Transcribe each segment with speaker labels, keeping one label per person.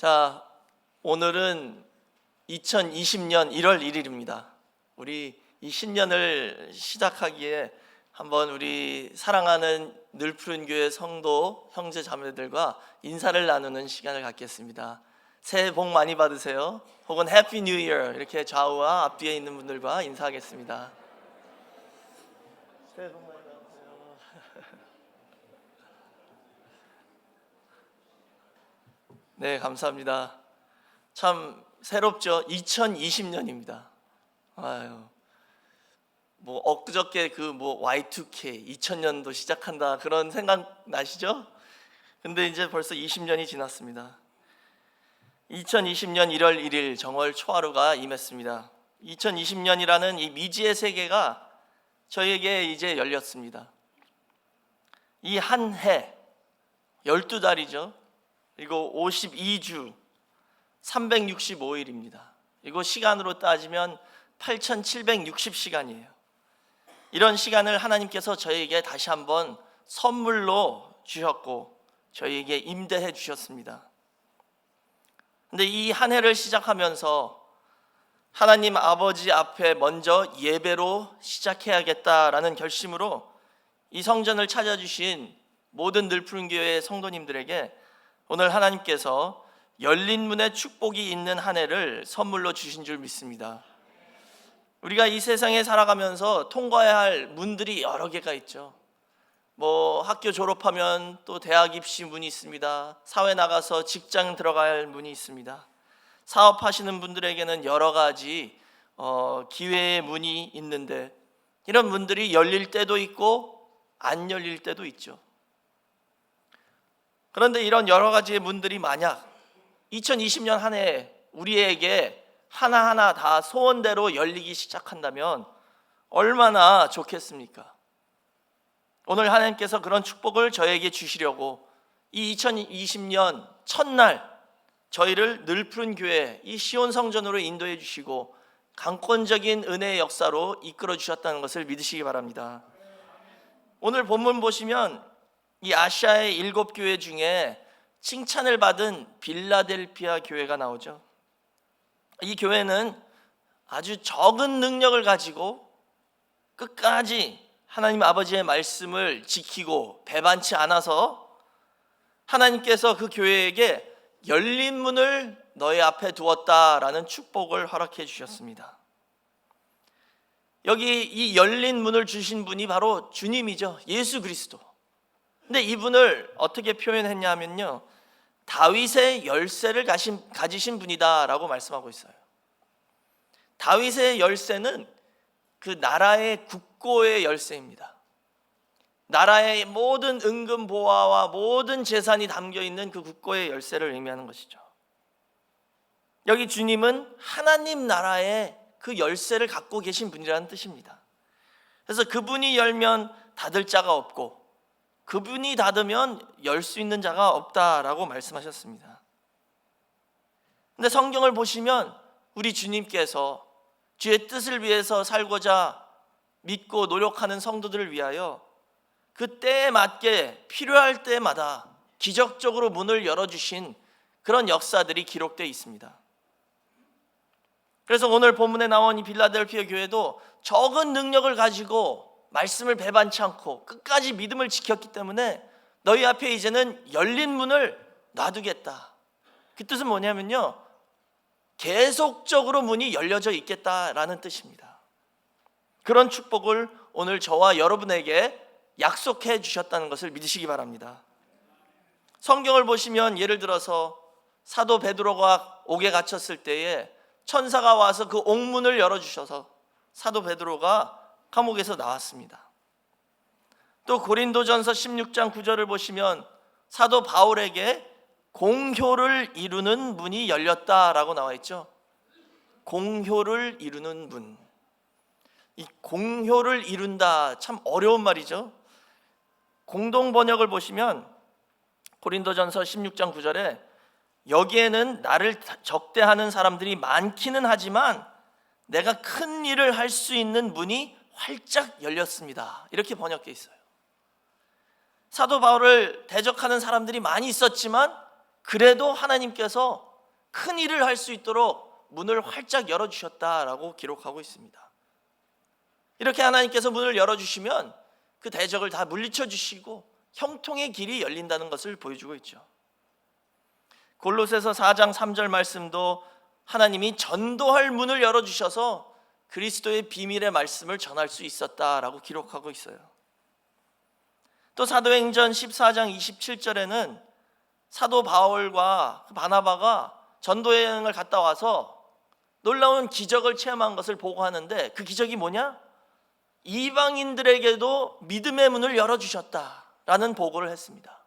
Speaker 1: 자, 오늘은 2020년 1월 1일입니다. 우리 이 신년을 시작하기에 한번 우리 사랑하는 늘푸른 교회 성도 형제 자매들과 인사를 나누는 시간을 갖겠습니다. 새해 복 많이 받으세요. 혹은 해피 뉴 이어 이렇게 좌우와 앞뒤에 있는 분들과 인사하겠습니다. 새해 복 많이 받으세요. 네, 감사합니다. 참 새롭죠. 2020년입니다. 아유, 뭐 엊그저께 Y2K 2000년도 시작한다 그런 생각 나시죠? 근데 이제 벌써 20년이 지났습니다. 2020년 1월 1일 정월 초하루가 임했습니다. 2020년이라는 이 미지의 세계가 저에게 이제 열렸습니다. 이 한 해 12달이죠. 그리고 52주 365일입니다. 이거 시간으로 따지면 8760시간이에요. 이런 시간을 하나님께서 저에게 다시 한번 선물로 주셨고 저에게 임대해 주셨습니다. 근데 이 한 해를 시작하면서 하나님 아버지 앞에 먼저 예배로 시작해야겠다라는 결심으로 이 성전을 찾아주신 모든 늘푸른 교회 성도님들에게 오늘 하나님께서 열린 문의 축복이 있는 한 해를 선물로 주신 줄 믿습니다. 우리가 이 세상에 살아가면서 통과해야 할 문들이 여러 개가 있죠. 학교 졸업하면 또 대학 입시 문이 있습니다. 사회 나가서 직장 들어가야 할 문이 있습니다. 사업하시는 분들에게는 여러 가지 기회의 문이 있는데 이런 문들이 열릴 때도 있고 안 열릴 때도 있죠. 그런데 이런 여러 가지의 문들이 만약 2020년 한 해 우리에게 하나하나 다 소원대로 열리기 시작한다면 얼마나 좋겠습니까? 오늘 하나님께서 그런 축복을 저에게 주시려고 이 2020년 첫날 저희를 늘푸른 교회 이 시온 성전으로 인도해 주시고 강권적인 은혜의 역사로 이끌어 주셨다는 것을 믿으시기 바랍니다. 오늘 본문 보시면 이 아시아의 7교회 중에 칭찬을 받은 빌라델피아 교회가 나오죠. 이 교회는 아주 적은 능력을 가지고 끝까지 하나님 아버지의 말씀을 지키고 배반치 않아서 하나님께서 그 교회에게 열린 문을 너희 앞에 두었다라는 축복을 허락해 주셨습니다. 여기 이 열린 문을 주신 분이 바로 주님이죠. 예수 그리스도. 근데 이분을 어떻게 표현했냐면요, 다윗의 열쇠를 가지신 분이다라고 말씀하고 있어요. 다윗의 열쇠는 그 나라의 국고의 열쇠입니다. 나라의 모든 은금 보화와 모든 재산이 담겨 있는 그 국고의 열쇠를 의미하는 것이죠. 여기 주님은 하나님 나라의 그 열쇠를 갖고 계신 분이라는 뜻입니다. 그래서 그분이 열면 닫을 자가 없고 그분이 닫으면 열 수 있는 자가 없다라고 말씀하셨습니다. 근데 성경을 보시면 우리 주님께서 주의 뜻을 위해서 살고자 믿고 노력하는 성도들을 위하여 그 때에 맞게 필요할 때마다 기적적으로 문을 열어주신 그런 역사들이 기록되어 있습니다. 그래서 오늘 본문에 나온 이 빌라델피아 교회도 적은 능력을 가지고 말씀을 배반치 않고 끝까지 믿음을 지켰기 때문에 너희 앞에 이제는 열린 문을 놔두겠다. 그 뜻은 뭐냐면요, 계속적으로 문이 열려져 있겠다라는 뜻입니다. 그런 축복을 오늘 저와 여러분에게 약속해 주셨다는 것을 믿으시기 바랍니다. 성경을 보시면 예를 들어서 사도 베드로가 옥에 갇혔을 때에 천사가 와서 그 옥문을 열어주셔서 사도 베드로가 감옥에서 나왔습니다. 또 고린도전서 16장 9절을 보시면 사도 바울에게 공효를 이루는 문이 열렸다라고 나와 있죠. 공효를 이루는 문. 이 공효를 이룬다 참 어려운 말이죠. 공동 번역을 보시면 고린도전서 16장 9절에 여기에는 나를 적대하는 사람들이 많기는 하지만 내가 큰 일을 할 수 있는 문이 활짝 열렸습니다. 이렇게 번역되어 있어요. 사도 바울을 대적하는 사람들이 많이 있었지만 그래도 하나님께서 큰 일을 할 수 있도록 문을 활짝 열어주셨다라고 기록하고 있습니다. 이렇게 하나님께서 문을 열어주시면 그 대적을 다 물리쳐 주시고 형통의 길이 열린다는 것을 보여주고 있죠. 골로새서 4장 3절 말씀도 하나님이 전도할 문을 열어주셔서 그리스도의 비밀의 말씀을 전할 수 있었다라고 기록하고 있어요. 또 사도행전 14장 27절에는 사도 바울과 바나바가 전도여행을 갔다 와서 놀라운 기적을 체험한 것을 보고하는데, 그 기적이 뭐냐? 이방인들에게도 믿음의 문을 열어주셨다라는 보고를 했습니다.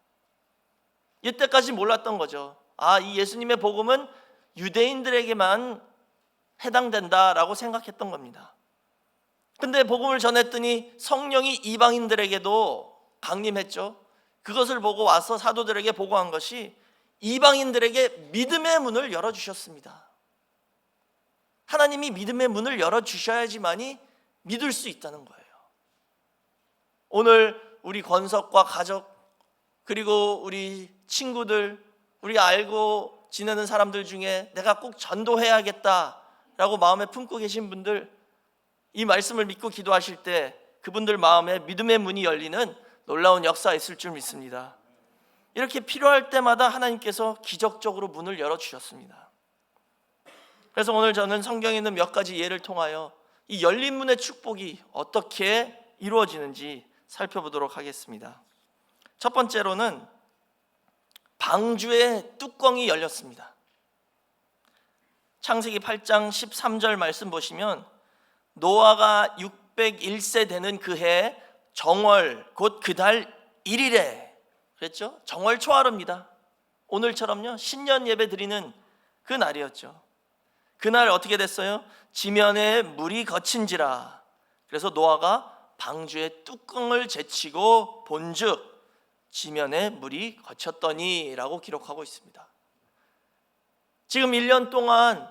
Speaker 1: 이때까지 몰랐던 거죠. 이 예수님의 복음은 유대인들에게만 해당된다라고 생각했던 겁니다. 근데 복음을 전했더니 성령이 이방인들에게도 강림했죠. 그것을 보고 와서 사도들에게 보고한 것이 이방인들에게 믿음의 문을 열어주셨습니다. 하나님이 믿음의 문을 열어주셔야지만이 믿을 수 있다는 거예요. 오늘 우리 권석과 가족, 그리고 우리 친구들, 우리 알고 지내는 사람들 중에 내가 꼭 전도해야겠다라고 마음에 품고 계신 분들, 이 말씀을 믿고 기도하실 때 그분들 마음에 믿음의 문이 열리는 놀라운 역사가 있을 줄 믿습니다. 이렇게 필요할 때마다 하나님께서 기적적으로 문을 열어주셨습니다. 그래서 오늘 저는 성경에 있는 몇 가지 예를 통하여 이 열린 문의 축복이 어떻게 이루어지는지 살펴보도록 하겠습니다. 첫 번째로는 방주의 뚜껑이 열렸습니다. 창세기 8장 13절 말씀 보시면 노아가 601세 되는 그 해 정월 곧 그 달 1일에, 그랬죠? 정월 초하루입니다. 오늘처럼요 신년 예배 드리는 그 날이었죠. 그날 어떻게 됐어요? 지면에 물이 거친지라. 그래서 노아가 방주의 뚜껑을 제치고 본즉 지면에 물이 거쳤더니 라고 기록하고 있습니다. 지금 1년 동안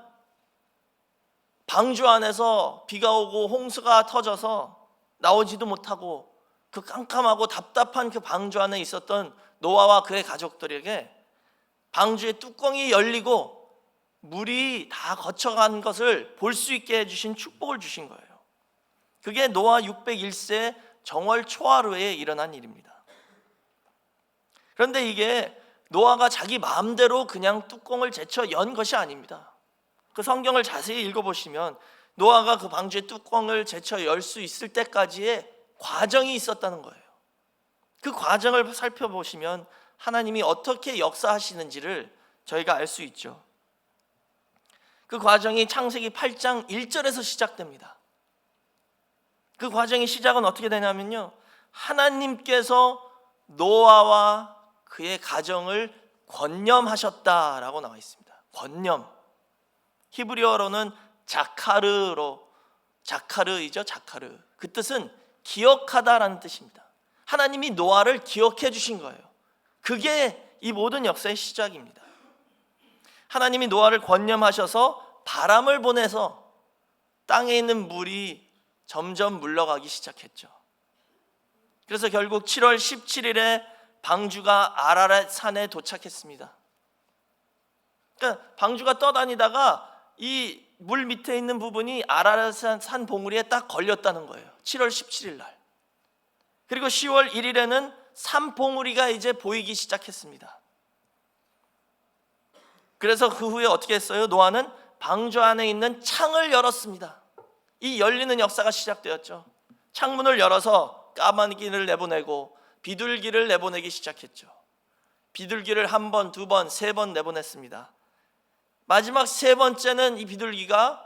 Speaker 1: 방주 안에서 비가 오고 홍수가 터져서 나오지도 못하고 그 깜깜하고 답답한 그 방주 안에 있었던 노아와 그의 가족들에게 방주의 뚜껑이 열리고 물이 다 거쳐간 것을 볼 수 있게 해주신 축복을 주신 거예요. 그게 노아 601세 정월 초하루에 일어난 일입니다. 그런데 이게 노아가 자기 마음대로 그냥 뚜껑을 제쳐 연 것이 아닙니다. 그 성경을 자세히 읽어보시면 노아가 그 방주의 뚜껑을 제쳐 열 수 있을 때까지의 과정이 있었다는 거예요. 그 과정을 살펴보시면 하나님이 어떻게 역사하시는지를 저희가 알 수 있죠. 그 과정이 창세기 8장 1절에서 시작됩니다. 그 과정의 시작은 어떻게 되냐면요, 하나님께서 노아와 그의 가정을 권념하셨다라고 나와 있습니다. 권념, 히브리어로는 자카르이죠. 자카르. 그 뜻은 기억하다라는 뜻입니다. 하나님이 노아를 기억해 주신 거예요. 그게 이 모든 역사의 시작입니다. 하나님이 노아를 권념하셔서 바람을 보내서 땅에 있는 물이 점점 물러가기 시작했죠. 그래서 결국 7월 17일에 방주가 아라랏 산에 도착했습니다. 그러니까 방주가 떠다니다가 이 물 밑에 있는 부분이 아라랏 산 봉우리에 딱 걸렸다는 거예요. 7월 17일 날. 그리고 10월 1일에는 산 봉우리가 이제 보이기 시작했습니다. 그래서 그 후에 어떻게 했어요? 노아는 방주 안에 있는 창을 열었습니다. 이 열리는 역사가 시작되었죠. 창문을 열어서 까마귀를 내보내고 비둘기를 내보내기 시작했죠. 비둘기를 한 번, 두 번, 세 번 내보냈습니다. 마지막 세 번째는 이 비둘기가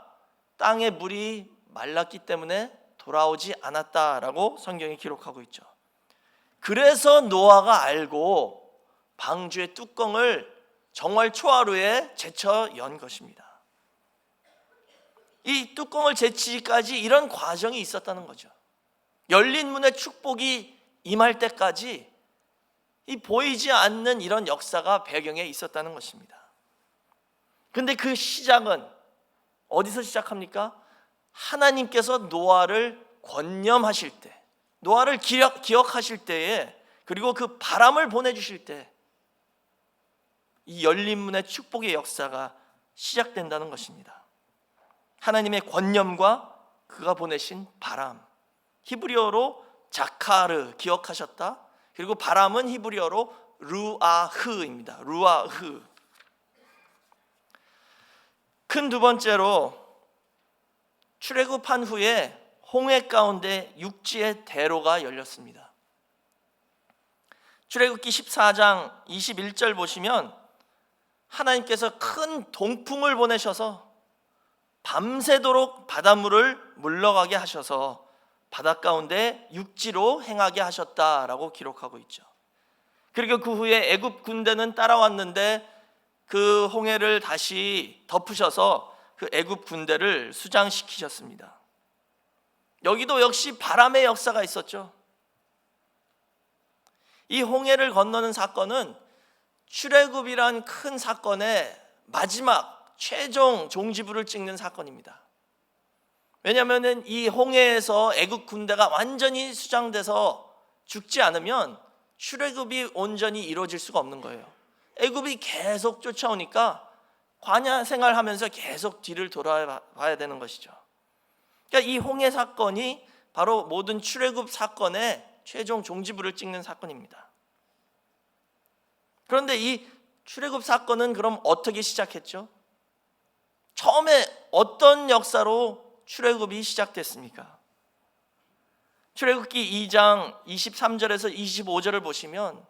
Speaker 1: 땅에 물이 말랐기 때문에 돌아오지 않았다라고 성경이 기록하고 있죠. 그래서 노아가 알고 방주의 뚜껑을 정월 초하루에 제쳐 연 것입니다. 이 뚜껑을 제치기까지 이런 과정이 있었다는 거죠. 열린 문의 축복이 임할 때까지 이 보이지 않는 이런 역사가 배경에 있었다는 것입니다. 근데 그 시작은 어디서 시작합니까? 하나님께서 노아를 권념하실 때, 노아를 기억하실 때에, 그리고 그 바람을 보내주실 때 이 열린 문의 축복의 역사가 시작된다는 것입니다. 하나님의 권념과 그가 보내신 바람, 히브리어로 자카르 기억하셨다. 그리고 바람은 히브리어로 루아흐입니다. 루아흐. 큰 두 번째로 출애굽한 후에 홍해 가운데 육지의 대로가 열렸습니다. 출애굽기 14장 21절 보시면 하나님께서 큰 동풍을 보내셔서 밤새도록 바닷물을 물러가게 하셔서 바다 가운데 육지로 행하게 하셨다라고 기록하고 있죠. 그리고 그 후에 애굽 군대는 따라왔는데 그 홍해를 다시 덮으셔서 그 애굽 군대를 수장시키셨습니다. 여기도 역시 바람의 역사가 있었죠. 이 홍해를 건너는 사건은 출애굽이란 큰 사건의 마지막 최종 종지부를 찍는 사건입니다. 왜냐하면 이 홍해에서 애굽 군대가 완전히 수장돼서 죽지 않으면 출애굽이 온전히 이루어질 수가 없는 거예요. 애굽이 계속 쫓아오니까 광야 생활하면서 계속 뒤를 돌아봐야 되는 것이죠. 그러니까 이 홍해 사건이 바로 모든 출애굽 사건의 최종 종지부를 찍는 사건입니다. 그런데 이 출애굽 사건은 그럼 어떻게 시작했죠? 처음에 어떤 역사로 출애굽이 시작됐습니까? 출애굽기 2장 23절에서 25절을 보시면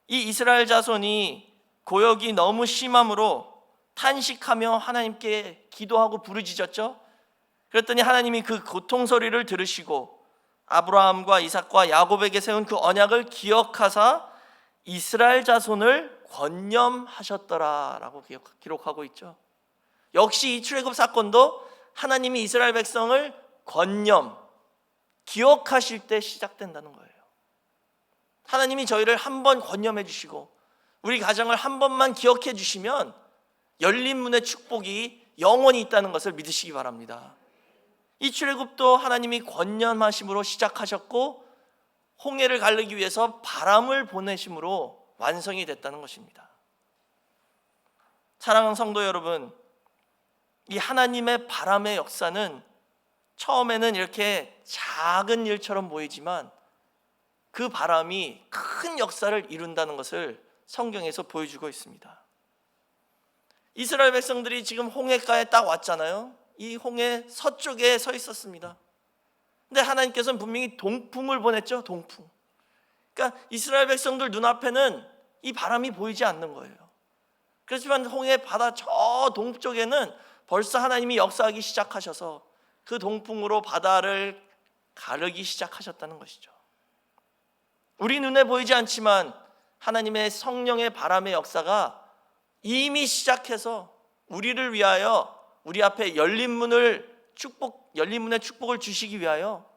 Speaker 1: 이 이스라엘 자손이 고역이 너무 심함으로 탄식하며 하나님께 기도하고 부르짖었죠. 그랬더니 하나님이 그 고통 소리를 들으시고 아브라함과 이삭과 야곱에게 세운 그 언약을 기억하사 이스라엘 자손을 권념하셨더라라고 기록하고 있죠. 역시 이 출애굽 사건도 하나님이 이스라엘 백성을 권념, 기억하실 때 시작된다는 거예요. 하나님이 저희를 한 번 권념해 주시고 우리 가정을 한 번만 기억해 주시면 열린 문의 축복이 영원히 있다는 것을 믿으시기 바랍니다. 이 출애굽도 하나님이 권념하심으로 시작하셨고 홍해를 가르기 위해서 바람을 보내심으로 완성이 됐다는 것입니다. 사랑하는 성도 여러분, 이 하나님의 바람의 역사는 처음에는 이렇게 작은 일처럼 보이지만 그 바람이 큰 역사를 이룬다는 것을 성경에서 보여주고 있습니다. 이스라엘 백성들이 지금 홍해가에 딱 왔잖아요. 이 홍해 서쪽에 서 있었습니다. 근데 하나님께서는 분명히 동풍을 보냈죠. 동풍. 그러니까 이스라엘 백성들 눈앞에는 이 바람이 보이지 않는 거예요. 그렇지만 홍해 바다 저 동쪽에는 벌써 하나님이 역사하기 시작하셔서 그 동풍으로 바다를 가르기 시작하셨다는 것이죠. 우리 눈에 보이지 않지만 하나님의 성령의 바람의 역사가 이미 시작해서 우리를 위하여 우리 앞에 열린 문의 축복을 주시기 위하여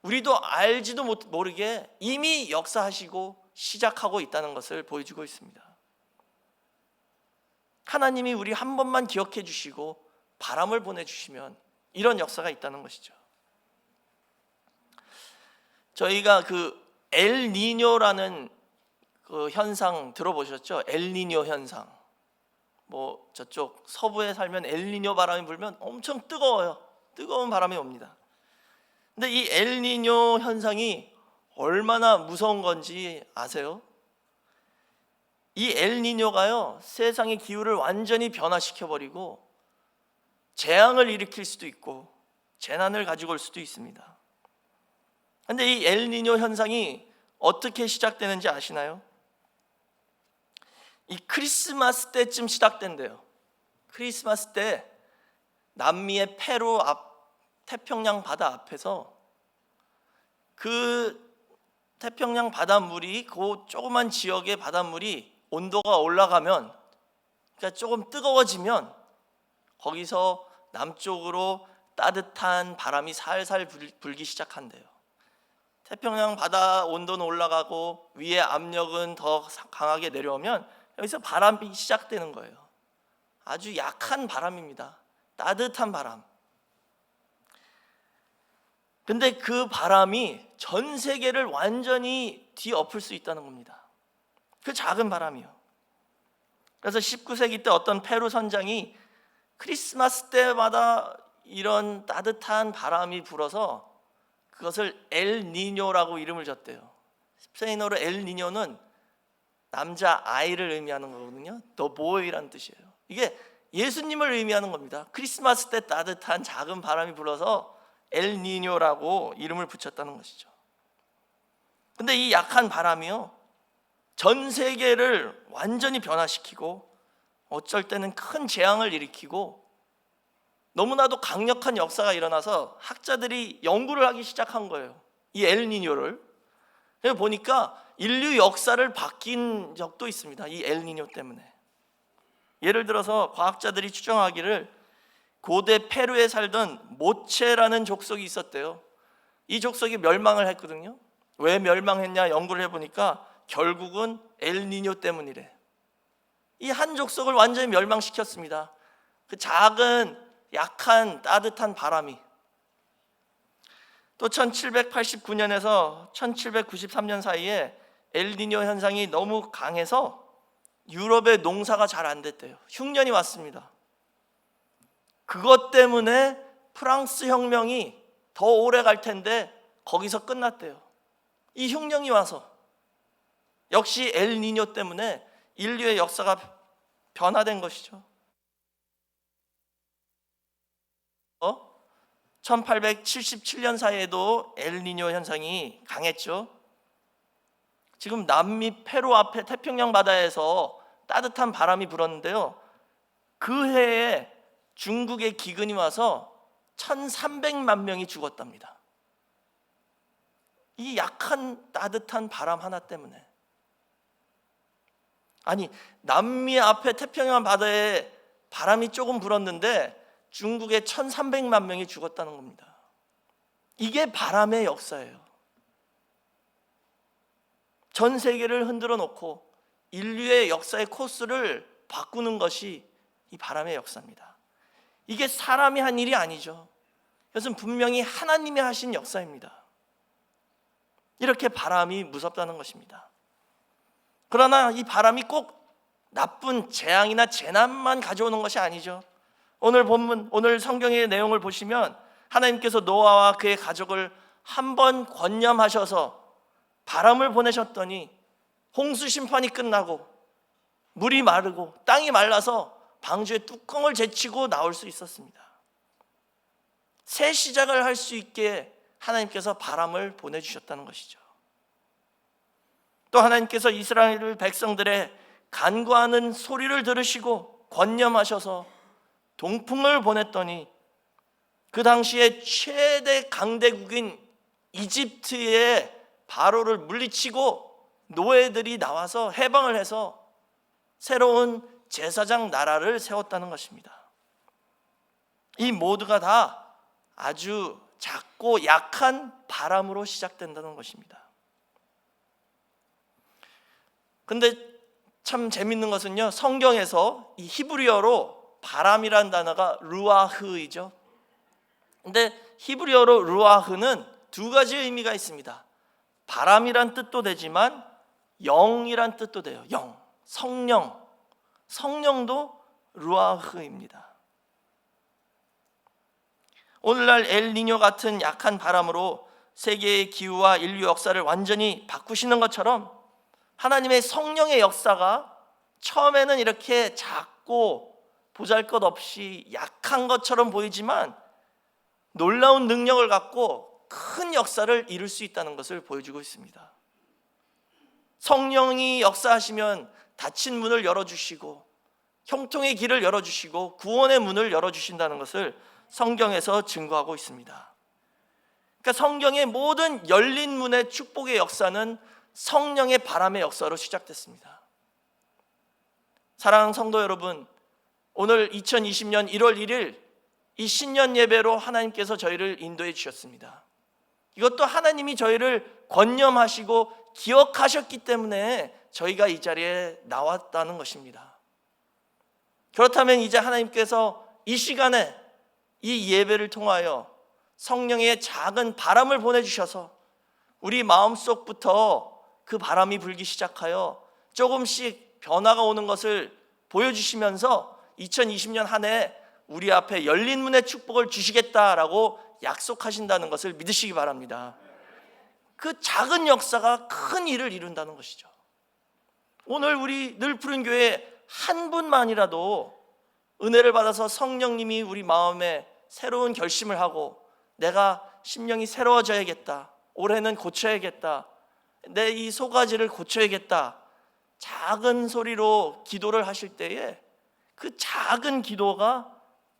Speaker 1: 우리도 알지도 모르게 이미 역사하시고 시작하고 있다는 것을 보여주고 있습니다. 하나님이 우리 한 번만 기억해 주시고 바람을 보내주시면 이런 역사가 있다는 것이죠. 저희가 그 엘니뇨라는 그 현상 들어보셨죠? 엘니뇨 현상. 뭐 저쪽 서부에 살면 엘니뇨 바람이 불면 엄청 뜨거워요. 뜨거운 바람이 옵니다. 근데 이 엘니뇨 현상이 얼마나 무서운 건지 아세요? 이 엘니뇨가요, 세상의 기후를 완전히 변화시켜버리고 재앙을 일으킬 수도 있고 재난을 가지고 올 수도 있습니다. 그런데 이 엘니뇨 현상이 어떻게 시작되는지 아시나요? 이 크리스마스 때쯤 시작된대요. 크리스마스 때 남미의 페루 태평양 바다 앞에서 그 태평양 바닷물이 그 조그만 지역의 바닷물이 온도가 올라가면, 그러니까 조금 뜨거워지면 거기서 남쪽으로 따뜻한 바람이 살살 불기 시작한대요. 태평양 바다 온도는 올라가고 위에 압력은 더 강하게 내려오면 여기서 바람이 시작되는 거예요. 아주 약한 바람입니다. 따뜻한 바람. 근데 그 바람이 전 세계를 완전히 뒤엎을 수 있다는 겁니다. 그 작은 바람이요. 그래서 19세기 때 어떤 페루 선장이 크리스마스 때마다 이런 따뜻한 바람이 불어서 그것을 엘니뇨라고 이름을 줬대요. 스페인어로 엘니뇨는 남자 아이를 의미하는 거거든요. The boy라는 뜻이에요. 이게 예수님을 의미하는 겁니다. 크리스마스 때 따뜻한 작은 바람이 불어서 엘니뇨라고 이름을 붙였다는 것이죠. 근데 이 약한 바람이요, 전 세계를 완전히 변화시키고 어쩔 때는 큰 재앙을 일으키고 너무나도 강력한 역사가 일어나서 학자들이 연구를 하기 시작한 거예요. 이 엘니뇨를. 그래서 보니까 인류 역사를 바뀐 적도 있습니다. 이 엘니뇨 때문에. 예를 들어서 과학자들이 추정하기를 고대 페루에 살던 모체라는 족속이 있었대요. 이 족속이 멸망을 했거든요. 왜 멸망했냐 연구를 해보니까 결국은 엘니뇨 때문이래. 이 한 족속을 완전히 멸망시켰습니다. 그 작은 약한 따뜻한 바람이. 또 1789년에서 1793년 사이에 엘니뇨 현상이 너무 강해서 유럽의 농사가 잘 안 됐대요. 흉년이 왔습니다. 그것 때문에 프랑스 혁명이 더 오래 갈 텐데 거기서 끝났대요. 이 흉년이 와서. 역시 엘니뇨 때문에 인류의 역사가 변화된 것이죠. 1877년 사이에도 엘니뇨 현상이 강했죠. 지금 남미 페루 앞에 태평양 바다에서 따뜻한 바람이 불었는데요, 그 해에 중국의 기근이 와서 1300만 명이 죽었답니다. 이 약한 따뜻한 바람 하나 때문에. 아니, 남미 앞에 태평양 바다에 바람이 조금 불었는데 중국에 1300만 명이 죽었다는 겁니다. 이게 바람의 역사예요. 전 세계를 흔들어 놓고 인류의 역사의 코스를 바꾸는 것이 이 바람의 역사입니다. 이게 사람이 한 일이 아니죠. 이것은 분명히 하나님이 하신 역사입니다. 이렇게 바람이 무섭다는 것입니다. 그러나 이 바람이 꼭 나쁜 재앙이나 재난만 가져오는 것이 아니죠. 오늘 본문, 오늘 성경의 내용을 보시면 하나님께서 노아와 그의 가족을 한번 권념하셔서 바람을 보내셨더니 홍수 심판이 끝나고 물이 마르고 땅이 말라서 방주의 뚜껑을 제치고 나올 수 있었습니다. 새 시작을 할 수 있게 하나님께서 바람을 보내주셨다는 것이죠. 또 하나님께서 이스라엘 백성들의 간구하는 소리를 들으시고 권념하셔서 동풍을 보냈더니 그 당시에 최대 강대국인 이집트의 바로를 물리치고 노예들이 나와서 해방을 해서 새로운 제사장 나라를 세웠다는 것입니다. 이 모두가 다 아주 작고 약한 바람으로 시작된다는 것입니다. 근데 참 재밌는 것은요, 성경에서 이 히브리어로 바람이라는 단어가 루아흐이죠. 근데 히브리어로 루아흐는 두 가지 의미가 있습니다. 바람이란 뜻도 되지만 영이란 뜻도 돼요. 영, 성령, 성령도 루아흐입니다. 오늘날 엘니뇨 같은 약한 바람으로 세계의 기후와 인류 역사를 완전히 바꾸시는 것처럼 하나님의 성령의 역사가 처음에는 이렇게 작고 보잘것없이 약한 것처럼 보이지만 놀라운 능력을 갖고 큰 역사를 이룰 수 있다는 것을 보여주고 있습니다. 성령이 역사하시면 닫힌 문을 열어주시고 형통의 길을 열어주시고 구원의 문을 열어주신다는 것을 성경에서 증거하고 있습니다. 그러니까 성경의 모든 열린 문의 축복의 역사는 성령의 바람의 역사로 시작됐습니다. 사랑하는 성도 여러분, 오늘 2020년 1월 1일 이 신년 예배로 하나님께서 저희를 인도해 주셨습니다. 이것도 하나님이 저희를 권념하시고 기억하셨기 때문에 저희가 이 자리에 나왔다는 것입니다. 그렇다면 이제 하나님께서 이 시간에 이 예배를 통하여 성령의 작은 바람을 보내주셔서 우리 마음속부터 그 바람이 불기 시작하여 조금씩 변화가 오는 것을 보여주시면서 2020년 한 해 우리 앞에 열린 문의 축복을 주시겠다라고 약속하신다는 것을 믿으시기 바랍니다. 그 작은 역사가 큰 일을 이룬다는 것이죠. 오늘 우리 늘푸른 교회 한 분만이라도 은혜를 받아서 성령님이 우리 마음에 새로운 결심을 하고 내가 심령이 새로워져야겠다, 올해는 고쳐야겠다, 내 이 소가지를 고쳐야겠다, 작은 소리로 기도를 하실 때에 그 작은 기도가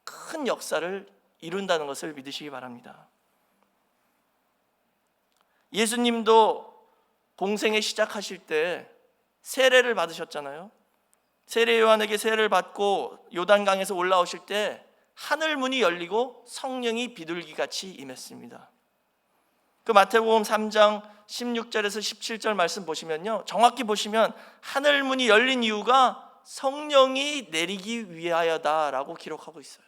Speaker 1: 큰 역사를 이룬다는 것을 믿으시기 바랍니다. 예수님도 공생애 시작하실 때 세례를 받으셨잖아요. 세례 요한에게 세례를 받고 요단강에서 올라오실 때 하늘 문이 열리고 성령이 비둘기같이 임했습니다. 그 마태복음 3장 16절에서 17절 말씀 보시면요, 정확히 보시면 하늘 문이 열린 이유가 성령이 내리기 위하여다라고 기록하고 있어요.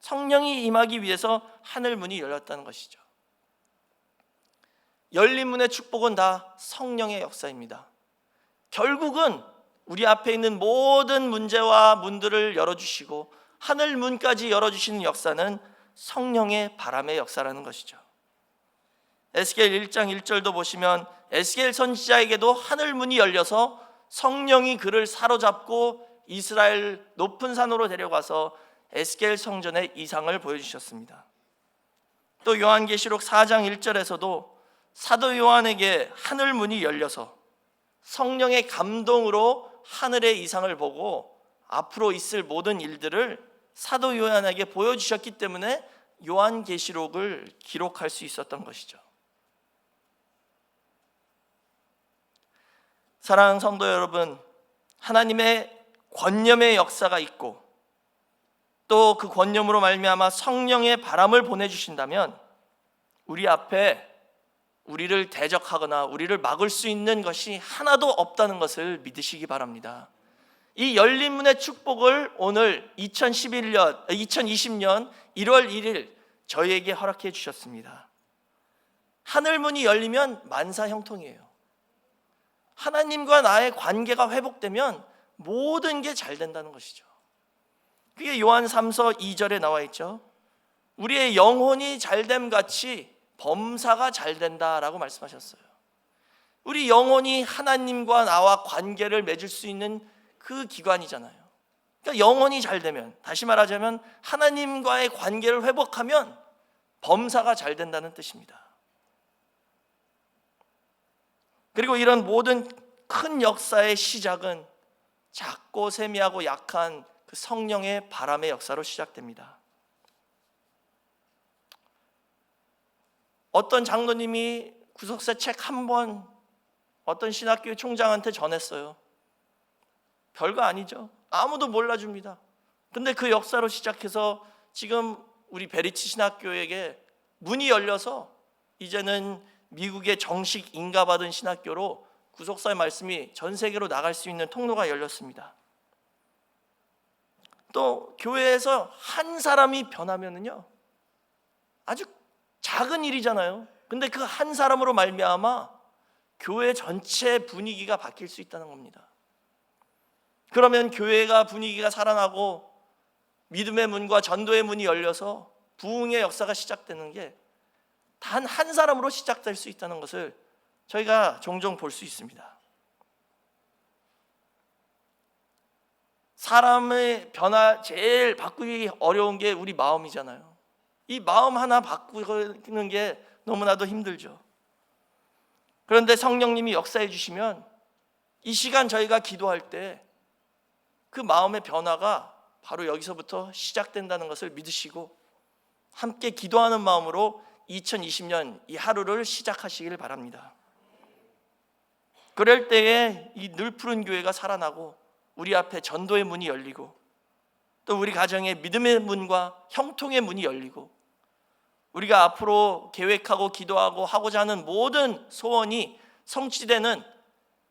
Speaker 1: 성령이 임하기 위해서 하늘 문이 열렸다는 것이죠. 열린 문의 축복은 다 성령의 역사입니다. 결국은 우리 앞에 있는 모든 문제와 문들을 열어주시고 하늘 문까지 열어주시는 역사는 성령의 바람의 역사라는 것이죠. 에스겔 1장 1절도 보시면 에스겔 선지자에게도 하늘 문이 열려서 성령이 그를 사로잡고 이스라엘 높은 산으로 데려가서 에스겔 성전의 이상을 보여주셨습니다. 또 요한계시록 4장 1절에서도 사도 요한에게 하늘 문이 열려서 성령의 감동으로 하늘의 이상을 보고 앞으로 있을 모든 일들을 사도 요한에게 보여주셨기 때문에 요한계시록을 기록할 수 있었던 것이죠. 사랑하는 성도 여러분, 하나님의 권념의 역사가 있고 또 그 권념으로 말미암아 성령의 바람을 보내주신다면 우리 앞에 우리를 대적하거나 우리를 막을 수 있는 것이 하나도 없다는 것을 믿으시기 바랍니다. 이 열린 문의 축복을 오늘 2020년 1월 1일 저희에게 허락해 주셨습니다. 하늘 문이 열리면 만사형통이에요. 하나님과 나의 관계가 회복되면 모든 게 잘 된다는 것이죠. 그게 요한 3서 2절에 나와 있죠. 우리의 영혼이 잘됨 같이 범사가 잘 된다라고 말씀하셨어요. 우리 영혼이 하나님과 나와 관계를 맺을 수 있는 그 기관이잖아요. 그러니까 영혼이 잘 되면, 다시 말하자면 하나님과의 관계를 회복하면 범사가 잘 된다는 뜻입니다. 그리고 이런 모든 큰 역사의 시작은 작고 세미하고 약한 그 성령의 바람의 역사로 시작됩니다. 어떤 장로님이 구속사 책 한 번 어떤 신학교 총장한테 전했어요. 별거 아니죠. 아무도 몰라줍니다. 근데 그 역사로 시작해서 지금 우리 베리치 신학교에게 문이 열려서 이제는 미국의 정식 인가받은 신학교로 구속사의 말씀이 전 세계로 나갈 수 있는 통로가 열렸습니다. 또 교회에서 한 사람이 변하면은요, 아주 작은 일이잖아요. 근데 그 한 사람으로 말미암아 교회 전체 분위기가 바뀔 수 있다는 겁니다. 그러면 교회가 분위기가 살아나고 믿음의 문과 전도의 문이 열려서 부흥의 역사가 시작되는 게 단 한 사람으로 시작될 수 있다는 것을 저희가 종종 볼 수 있습니다. 사람의 변화 제일 바꾸기 어려운 게 우리 마음이잖아요. 이 마음 하나 바꾸는 게 너무나도 힘들죠. 그런데 성령님이 역사해 주시면 이 시간 저희가 기도할 때 그 마음의 변화가 바로 여기서부터 시작된다는 것을 믿으시고 함께 기도하는 마음으로 2020년 이 하루를 시작하시길 바랍니다. 그럴 때에 이 늘푸른 교회가 살아나고 우리 앞에 전도의 문이 열리고 또 우리 가정에 믿음의 문과 형통의 문이 열리고 우리가 앞으로 계획하고 기도하고 하고자 하는 모든 소원이 성취되는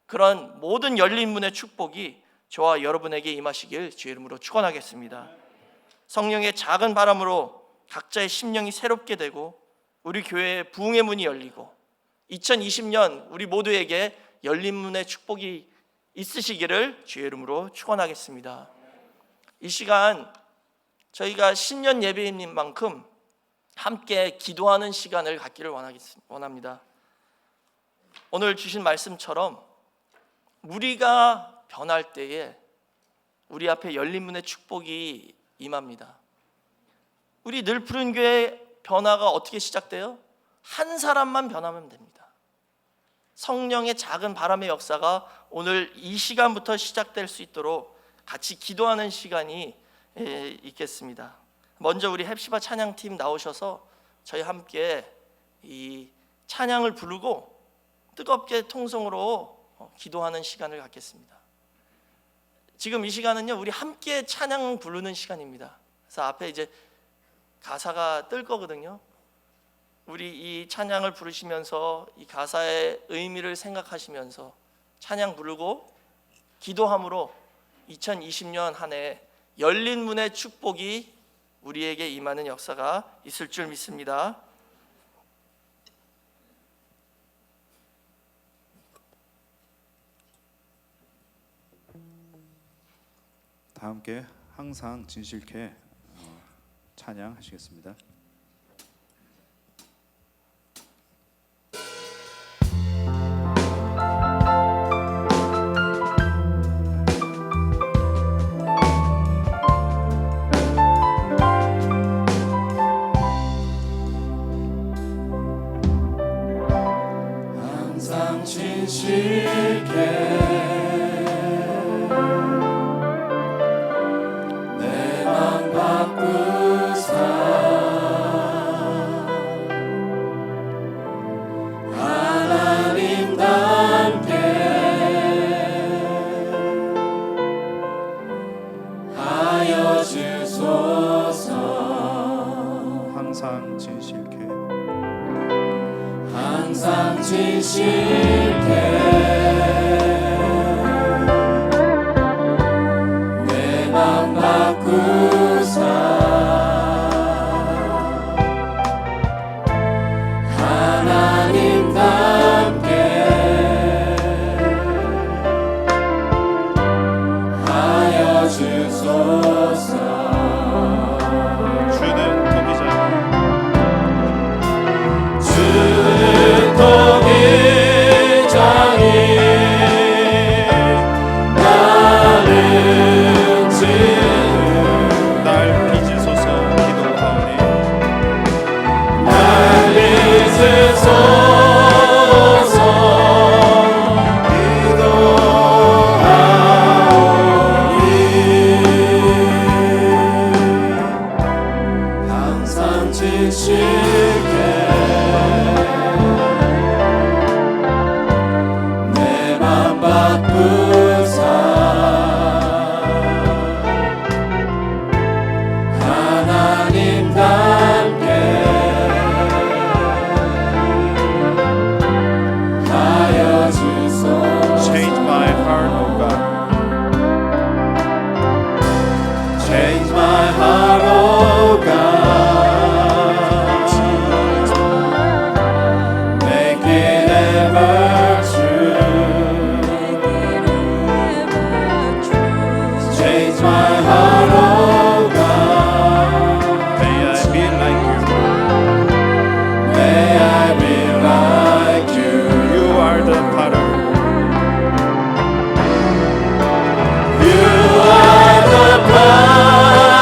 Speaker 1: 그런 모든 열린 문의 축복이 저와 여러분에게 임하시길 주의 이름으로 축원하겠습니다. 성령의 작은 바람으로 각자의 심령이 새롭게 되고 우리 교회의 부흥의 문이 열리고 2020년 우리 모두에게 열린 문의 축복이 있으시기를 주의 이름으로 축원하겠습니다. 이 시간 저희가 신년 예배인 만큼 함께 기도하는 시간을 갖기를 원합니다. 오늘 주신 말씀처럼 우리가 변할 때에 우리 앞에 열린 문의 축복이 임합니다. 우리 늘 푸른 교회 변화가 어떻게 시작돼요? 한 사람만 변하면 됩니다. 성령의 작은 바람의 역사가 오늘 이 시간부터 시작될 수 있도록 같이 기도하는 시간이 있겠습니다. 먼저 우리 헵시바 찬양팀 나오셔서 저희 함께 이 찬양을 부르고 뜨겁게 통성으로 기도하는 시간을 갖겠습니다. 지금 이 시간은요, 우리 함께 찬양 부르는 시간입니다. 그래서 앞에 이제 가사가 뜰 거거든요. 우리 이 찬양을 부르시면서 이 가사의 의미를 생각하시면서 찬양 부르고 기도함으로 2020년 한 해 열린 문의 축복이 우리에게 임하는 역사가 있을 줄 믿습니다.
Speaker 2: 다 함께 항상 진실케 찬양하시겠습니다.
Speaker 3: 항상 진실케
Speaker 2: 항상 진실케
Speaker 3: 항상 진실케 내 맘 바꾸사 하나님답게 하여 주소서. You are the power.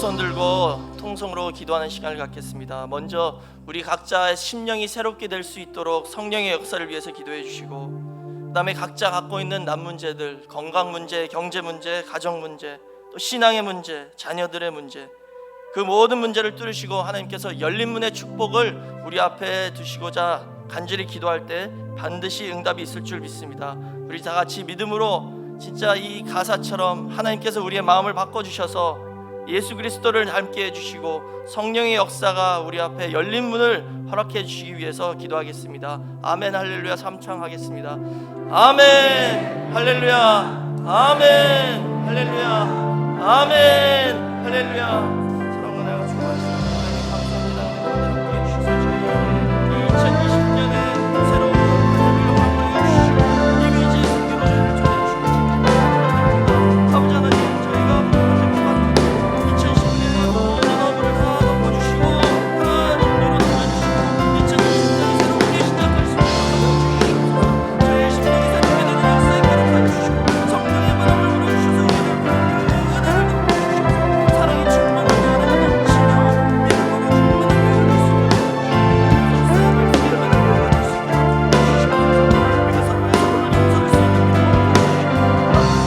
Speaker 1: 손 들고 통성으로 기도하는 시간을 갖겠습니다. 먼저 우리 각자의 심령이 새롭게 될 수 있도록 성령의 역사를 위해서 기도해 주시고, 그 다음에 각자 갖고 있는 남 문제들, 건강 문제, 경제 문제, 가정 문제, 또 신앙의 문제, 자녀들의 문제, 그 모든 문제를 뚫으시고 하나님께서 열린 문의 축복을 우리 앞에 두시고자 간절히 기도할 때 반드시 응답이 있을 줄 믿습니다. 우리 다 같이 믿음으로 진짜 이 가사처럼 하나님께서 우리의 마음을 바꿔주셔서 예수 그리스도를 닮게 해주시고 성령의 역사가 우리 앞에 열린 문을 허락해 주시기 위해서 기도하겠습니다. 아멘 할렐루야 삼창하겠습니다. 아멘 할렐루야 아멘 할렐루야 아멘 할렐루야. 사랑과 내가 좋아하시는 하나님 감사합니다. 함께 해주셔서 2020년에 새로운 하늘을 확보해 주시고 이미지 승리를 초대해 주시고 아버지 하나님 저희가 2010년에 모든 어부를 다 덮어주시고 하나님 열어주시고 2020년에 새롭게 시작할 수 있도록 저희의 심령이 새롭게 되는 역사에 가득해 주시고 성령의 바람을 불어주셔서 우리를 은혜를 베풀어 주셔서 사랑이 충만하게 하나님 넘치며 믿음으로 충만하게 해줄 수 있도록 삶을 살아가는 것 될수 있도록 주시옵소서. 우리가 서로의 서로를 용서할 수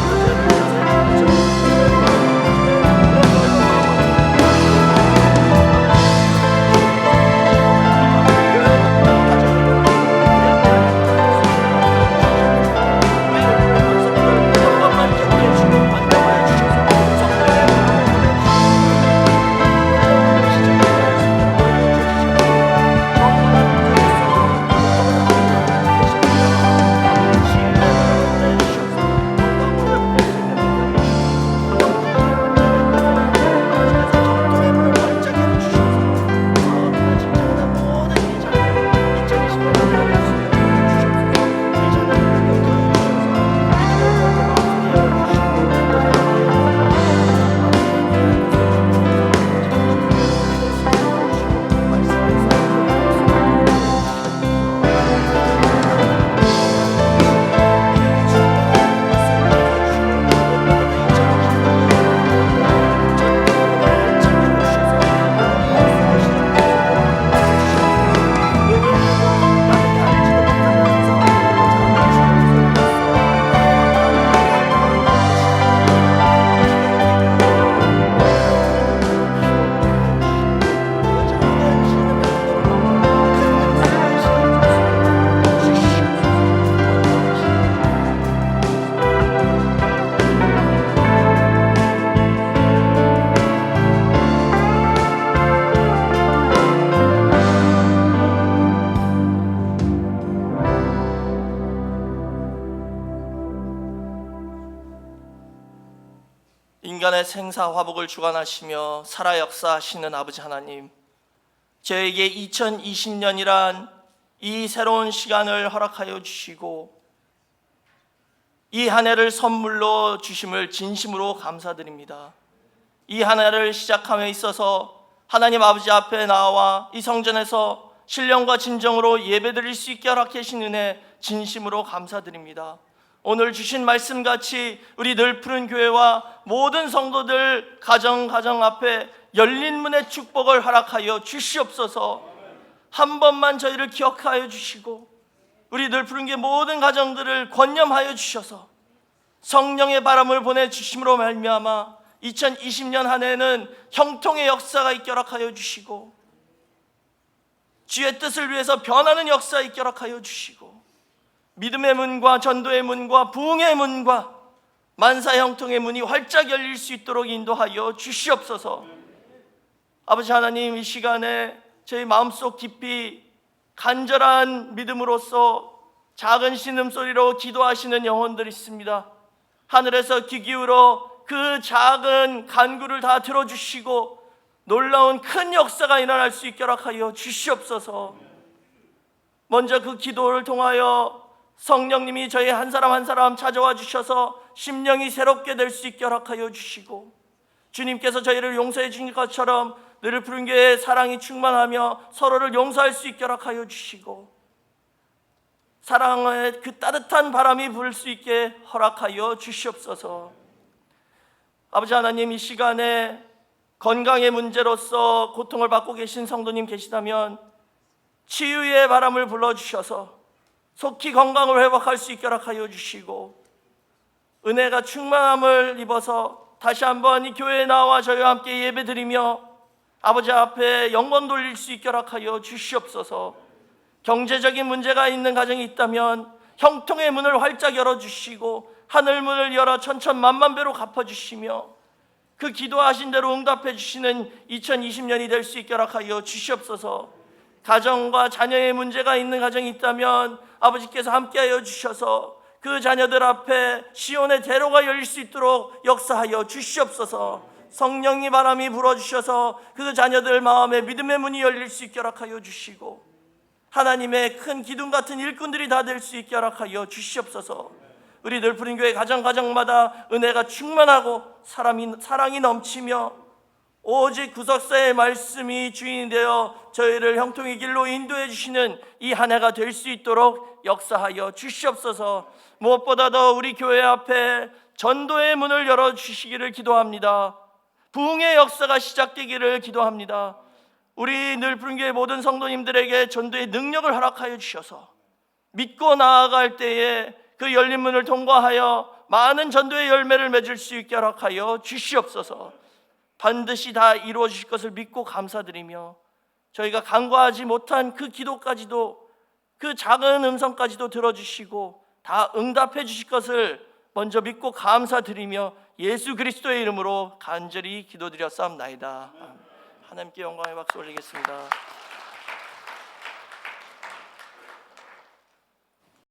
Speaker 1: 인간의 생사 화복을 주관하시며 살아 역사하시는 아버지 하나님, 저에게 2020년이란 이 새로운 시간을 허락하여 주시고 이 한 해를 선물로 주심을 진심으로 감사드립니다. 이 한 해를 시작함에 있어서 하나님 아버지 앞에 나와 이 성전에서 신령과 진정으로 예배드릴 수 있게 허락해 주신 은혜 진심으로 감사드립니다. 오늘 주신 말씀같이 우리 늘 푸른 교회와 모든 성도들 가정 앞에 열린 문의 축복을 허락하여 주시옵소서. 한 번만 저희를 기억하여 주시고 우리 늘 푸른 교회 모든 가정들을 권념하여 주셔서 성령의 바람을 보내주심으로 말미암아 2020년 한 해는 형통의 역사가 있게 허락하여 주시고 주의 뜻을 위해서 변하는 역사 있게 허락하여 주시고 믿음의 문과 전도의 문과 부흥의 문과 만사 형통의 문이 활짝 열릴 수 있도록 인도하여 주시옵소서. 아버지 하나님, 이 시간에 저희 마음속 깊이 간절한 믿음으로써 작은 신음소리로 기도하시는 영혼들이 있습니다. 하늘에서 귀 기울여 그 작은 간구를 다 들어주시고 놀라운 큰 역사가 일어날 수 있게 허락하여 주시옵소서. 먼저 그 기도를 통하여 성령님이 저희 한 사람 한 사람 찾아와 주셔서 심령이 새롭게 될 수 있게 허락하여 주시고 주님께서 저희를 용서해 주신 것처럼 늘 푸른 교회의 사랑이 충만하며 서로를 용서할 수 있게 허락하여 주시고 사랑의 그 따뜻한 바람이 불 수 있게 허락하여 주시옵소서. 아버지 하나님, 이 시간에 건강의 문제로서 고통을 받고 계신 성도님 계시다면 치유의 바람을 불러주셔서 속히 건강을 회복할 수 있게 허락하여 주시고, 은혜가 충만함을 입어서 다시 한번 이 교회에 나와 저희와 함께 예배드리며 아버지 앞에 영광 돌릴 수 있게 허락하여 주시옵소서. 경제적인 문제가 있는 가정이 있다면 형통의 문을 활짝 열어주시고 하늘 문을 열어 천천만만배로 갚아주시며 그 기도하신 대로 응답해 주시는 2020년이 될 수 있게 허락하여 주시옵소서. 가정과 자녀의 문제가 있는 가정이 있다면 아버지께서 함께하여 주셔서 그 자녀들 앞에 시온의 대로가 열릴 수 있도록 역사하여 주시옵소서. 성령의 바람이 불어주셔서 그 자녀들 마음에 믿음의 문이 열릴 수 있게 허락하여 주시고 하나님의 큰 기둥 같은 일꾼들이 다 될 수 있게 허락하여 주시옵소서. 우리 늘푸른 교회 가정마다 은혜가 충만하고 사랑이 넘치며 오직 구속사의 말씀이 주인이 되어 저희를 형통의 길로 인도해 주시는 이 한 해가 될 수 있도록 역사하여 주시옵소서. 무엇보다도 우리 교회 앞에 전도의 문을 열어주시기를 기도합니다. 부흥의 역사가 시작되기를 기도합니다. 우리 늘푸른 교회 모든 성도님들에게 전도의 능력을 허락하여 주셔서 믿고 나아갈 때에 그 열린 문을 통과하여 많은 전도의 열매를 맺을 수 있게 허락하여 주시옵소서. 반드시 다 이루어 주실 것을 믿고 감사드리며 저희가 간구하지 못한 그 기도까지도, 그 작은 음성까지도 들어주시고 다 응답해 주실 것을 먼저 믿고 감사드리며 예수 그리스도의 이름으로 간절히 기도드렸사옵나이다. 하나님께 영광의 박수 올리겠습니다.